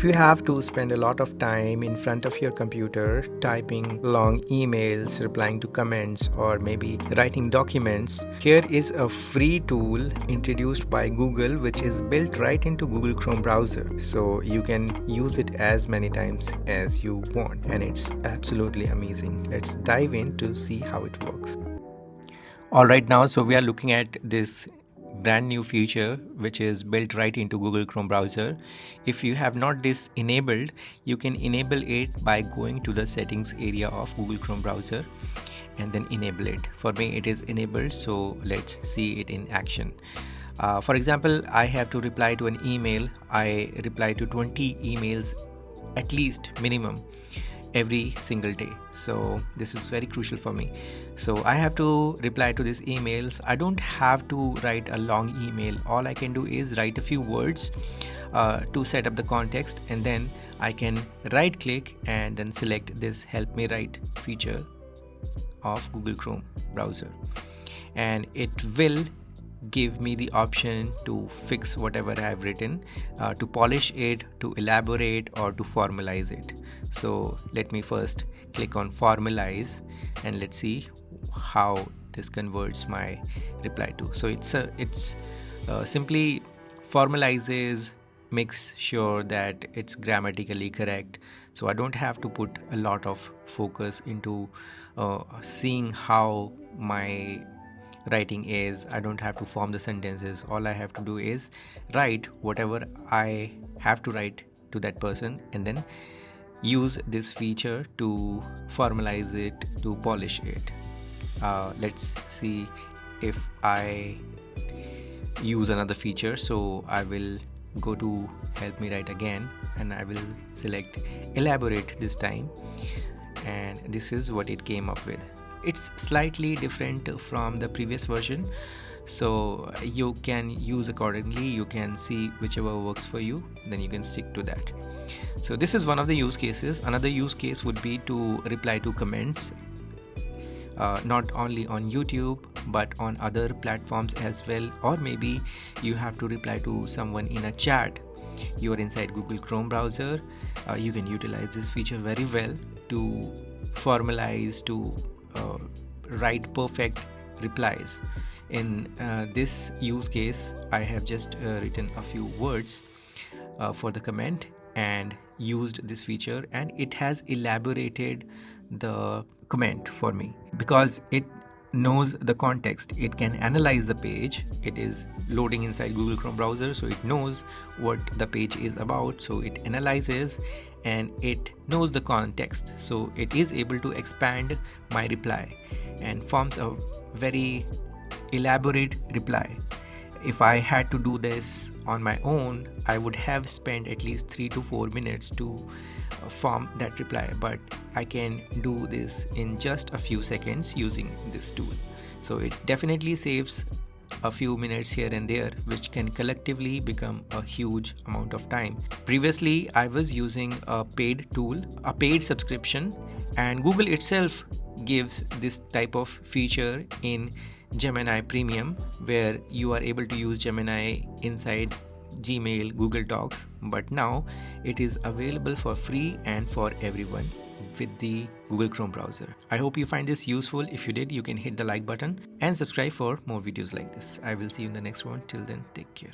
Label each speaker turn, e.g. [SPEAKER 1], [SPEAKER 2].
[SPEAKER 1] If you have to spend a lot of time in front of your computer typing long emails, replying to comments, or maybe writing documents, here is a free tool introduced by Google which is built right into Google Chrome browser. So you can use it as many times as you want, and it's absolutely amazing. Let's dive in to see how it works. Alright, now so we are looking at this brand new feature which is built right into Google Chrome browser. If you have not this enabled, you can enable it by going to the settings area of Google Chrome browser and then enable it. For me it is enabled, so let's see it in action. For example, I have to reply to an email. I reply to 20 emails at least minimum every single day, so this is very crucial for me. So I have to reply to these emails. I don't have to write a long email. All I can do is write a few words to set up the context, and then I can right click and then select this help me write feature of Google Chrome browser, and it will give me the option to fix whatever I have written, to polish it, to elaborate, or to formalize it. So let me first click on formalize and let's see how this converts my reply to. So it's simply formalizes, makes sure that it's grammatically correct, so I don't have to put a lot of focus into seeing how my writing is. I don't have to form the sentences. All I have to do is write whatever I have to write to that person, and then use this feature to formalize it, to polish it. Let's see if I use another feature. So I will go to help me write again, and I will select elaborate this time, and this is what it came up with. It's slightly different from the previous version, so you can use accordingly. You can see whichever works for you, then you can stick to that. So this is one of the use cases. Another use case would be to reply to comments, not only on YouTube but on other platforms as well, or maybe you have to reply to someone in a chat. You are inside Google Chrome browser. You can utilize this feature very well to formalize, to write perfect replies. In this use case, I have just written a few words for the comment and used this feature, and it has elaborated the comment for me because it knows the context. It can analyze the page. It is loading inside Google Chrome browser, so it knows what the page is about, so it analyzes and it knows the context, so it is able to expand my reply and forms a very elaborate reply. If I had to do this on my own, I would have spent at least 3 to 4 minutes to form that reply, but I can do this in just a few seconds using this tool. So it definitely saves a few minutes here and there, which can collectively become a huge amount of time. Previously, I was using a paid tool, a paid subscription, and Google itself gives this type of feature in Gemini Premium, where you are able to use Gemini inside Gmail, Google Docs, but now it is available for free and for everyone with the Google Chrome browser. I hope you find this useful. If you did, you can hit the like button and subscribe for more videos like this. I will see you in the next one. Till then, take care.